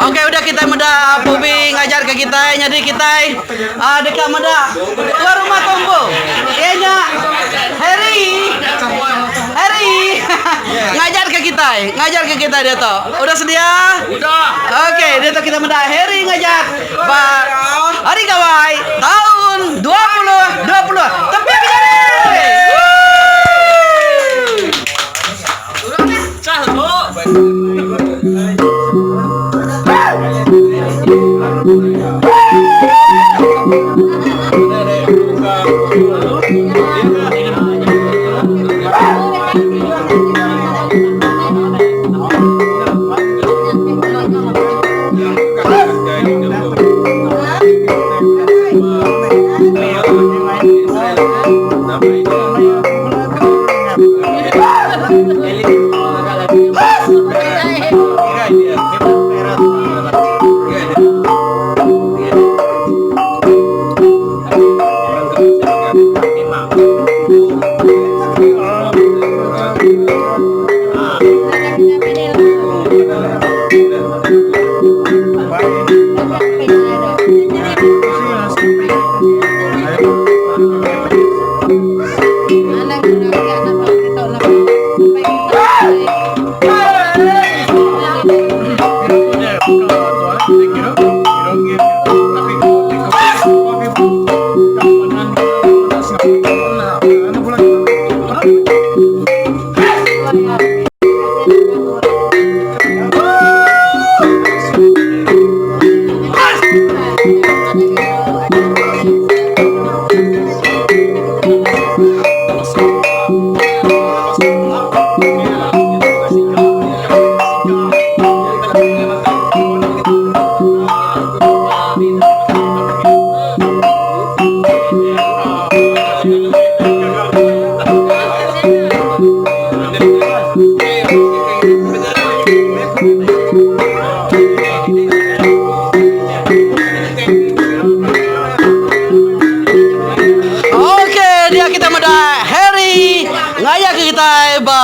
Oke, udah kita muda Pubi ngajar ke kita, jadi kita dekat muda luar rumah Tombo. Kayaknya Harry ngajar ke kita dia tuh. Udah sedia? Udah. Oke, dia tuh kita muda Harry ngajar. Pak Hari Gawai tahun 2020. Tapi Harry.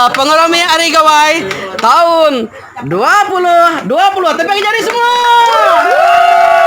Pengelomi Hari Gawai tahun 2020. Tepuk jari semua.